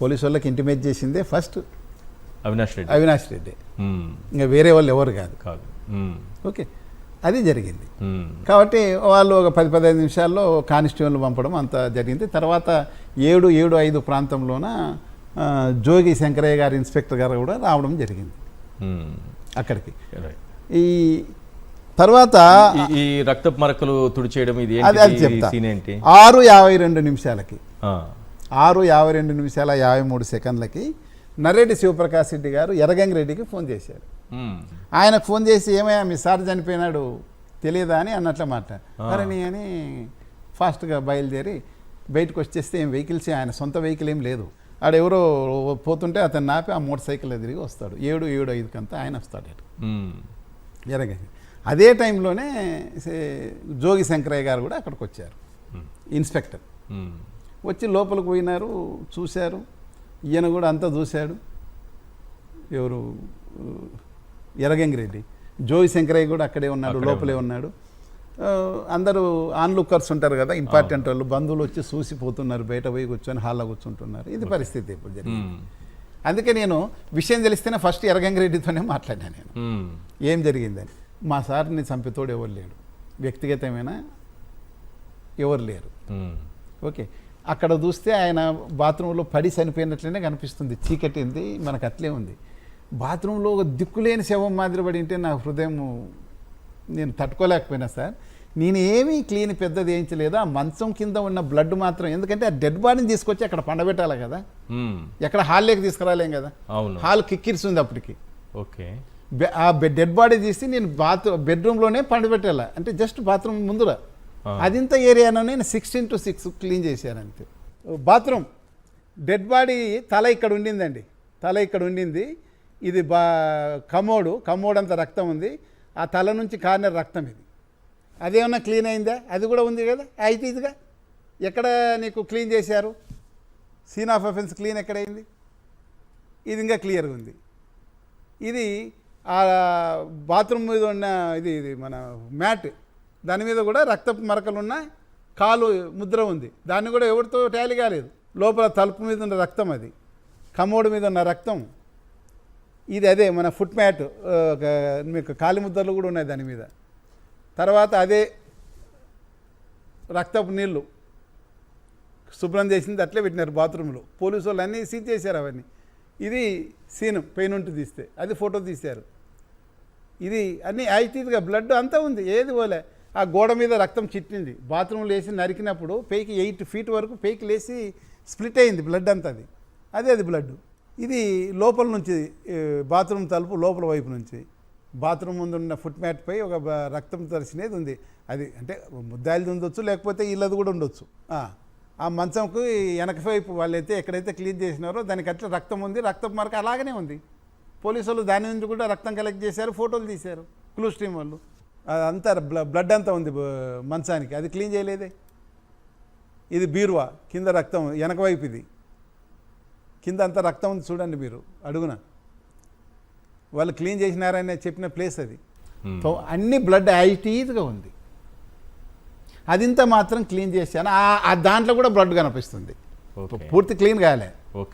Police వాళ్ళకి intimate చేసిందే first Avinash Reddy. ఇంకా వేరే వాళ్ళు ఎవరు కాదు. ఓకే, అది జరిగింది. కాబట్టి వాళ్ళు ఒక 10-15 నిమిషాల్లో కానిస్టేబుల్ పంపడం అంత జరిగింది. తర్వాత 7-5 ప్రాంతంలోన జోగి శంకరయ్య గారు ఇన్స్పెక్టర్ గారు కూడా రావడం జరిగింది అక్కడికి. ఈ తర్వాత ఈ రక్తపు మరకలు తుడిచేయడం ఇది అది చెప్తా. 6:52 నిమిషాలకి 6:52 సెకండ్లకి నర్రెడ్డి శివప్రకాష్ రెడ్డి గారు ఎర్రగంగిరెడ్డికి ఫోన్ చేశారు. ఆయనకు ఫోన్ చేసి ఏమయ్యా మీ సార్ చనిపోయినాడు తెలియదా అని అన్నట్ల మాట. అరని అని ఫాస్ట్గా బయలుదేరి బయటకు వచ్చేస్తే ఏం వెహికల్స్ ఆయన సొంత వెహికల్ ఏం లేదు. ఆడెవరో పోతుంటే అతను నాపి ఆ మోటార్ సైకిల్ తిరిగి వస్తాడు. 7-7:05 ఆయన వస్తాడు ఎర్రగంగి. అదే టైంలోనే జోగి శంకరయ్య గారు కూడా అక్కడికి వచ్చారు, ఇన్స్పెక్టర్. వచ్చి లోపలికి పోయినారు, చూశారు. ఈయన కూడా అంతా చూశాడు. ఎవరు ఎర్రగంగిరెడ్డి. జోగి శంకరయ్య కూడా అక్కడే ఉన్నాడు, లోపలే ఉన్నాడు. అందరూ ఆన్లుక్కర్స్ ఉంటారు కదా, ఇంపార్టెంట్ వాళ్ళు, బంధువులు వచ్చి చూసిపోతున్నారు, బయట పోయి కూర్చొని హాల్లో కూర్చుంటున్నారు. ఇది పరిస్థితి ఇప్పుడు జరిగింది. అందుకే నేను విషయం తెలిస్తేనే ఫస్ట్ ఎర్రగంగిరెడ్డితోనే మాట్లాడినా నేను ఏం జరిగిందని. మా సార్ని చంపితోడు ఎవరు లేడు, వ్యక్తిగతమైన ఎవరు లేరు. ఓకే, అక్కడ చూస్తే ఆయన బాత్రూంలో పడి చనిపోయినట్లనే కనిపిస్తుంది, చీకటింది, మనకు అట్లే ఉంది. బాత్రూంలో ఒక దిక్కులేని శవం మాదిరి పడి ఉంటే నా హృదయం నేను తట్టుకోలేకపోయినా సార్. నేను ఏమీ క్లీన్ పెద్దది వేయించలేదు. ఆ మంచం కింద ఉన్న బ్లడ్ మాత్రం, ఎందుకంటే ఆ డెడ్ బాడీని తీసుకొచ్చి అక్కడ పండబెట్టాలి కదా, ఎక్కడ హాల్లోకి తీసుకురాలేం కదా, హాల్ కిక్కిరిస్తుంది అప్పటికి. ఓకే, ఆ డెడ్ బాడీ తీసి నేను బెడ్రూమ్లోనే పండబెట్టాల, అంటే జస్ట్ బాత్రూమ్ ముందురా అదింత ఏరియాలో నేను 16-6 క్లీన్ చేశాను అంతే. బాత్రూమ్ డెడ్ బాడీ తల ఇక్కడ ఉండిందండి, తల ఇక్కడ ఉండింది. ఇది కమోడ్ అంత రక్తం ఉంది. ఆ తల నుంచి కార్నర్ రక్తం ఇది. అదేమన్నా క్లీన్ అయిందా? అది కూడా ఉంది కదా. అయితే ఇదిగా ఎక్కడ నీకు క్లీన్ చేశారు? సీన్ ఆఫ్ అఫెన్స్ క్లీన్ ఎక్కడైంది? ఇది ఇంకా క్లియర్గా ఉంది. ఇది ఆ బాత్రూమ్ మీద ఉన్న ఇది మన మ్యాట్, దాని మీద కూడా రక్తపు మరకలున్న కాలు ముద్ర ఉంది. దాన్ని కూడా ఎవరితో టాలీ కాలేదు. లోపల తలుపు మీద ఉన్న రక్తం, అది కమోడ్ మీద ఉన్న రక్తం, ఇది అదే మన ఫుట్ మ్యాట్, మీకు కాలి ముద్రలు కూడా ఉన్నాయి దాని మీద. తర్వాత అదే రక్తపు నీళ్ళు శుభ్రం చేసింది అట్లే పెట్టినారు బాత్రూంలో. పోలీసు వాళ్ళు అన్నీ సీజ్ చేశారు అవన్నీ. ఇది సీను పెయిన్ ఉంటూ తీస్తే అది ఫోటో తీశారు. ఇది అన్నీ యాక్టివ్గా బ్లడ్ అంతా ఉంది, ఏది పోలే. ఆ గోడ మీద రక్తం చిట్టింది. బాత్రూంలో వేసి నరికినప్పుడు పైకి 8 feet వరకు పైకి లేచి స్ప్లిట్ అయింది బ్లడ్ అంతా. అది బ్లడ్. ఇది లోపల నుంచి బాత్రూమ్ తలుపు లోపల వైపు నుంచి బాత్రూమ్ ముందు ఉన్న ఫుట్ మ్యాట్ పై ఒక రక్తం తరిసినది ఉంది. అది అంటే ముద్దాయిలది ఉండొచ్చు, లేకపోతే ఇళ్ళది కూడా ఉండొచ్చు. ఆ మంచంకు వెనక వైపు వాళ్ళైతే ఎక్కడైతే క్లీన్ చేసినారో దానికి అట్లా రక్తం ఉంది, రక్తం మరక అలాగనే ఉంది. పోలీసు వాళ్ళు దాని నుంచి కూడా రక్తం కలెక్ట్ చేశారు, ఫోటోలు తీశారు క్లూ స్ట్రీమ్ వాళ్ళు. అంతా బ్లడ్ అంతా ఉంది మంచానికి, అది క్లీన్ చేయలేదే. ఇది బీరువా కింద రక్తం, వెనక వైపు ఇది కింద అంతా రక్తం ఉంది చూడండి మీరు అడుగున. వాళ్ళు క్లీన్ చేసినారని చెప్పిన ప్లేస్ అది. అన్ని బ్లడ్ యాక్టివ్గా ఉంది. అదింత మాత్రం క్లీన్ చేశాను. ఆ దాంట్లో కూడా బ్లడ్ కనిపిస్తుంది, పూర్తి క్లీన్ కాలే.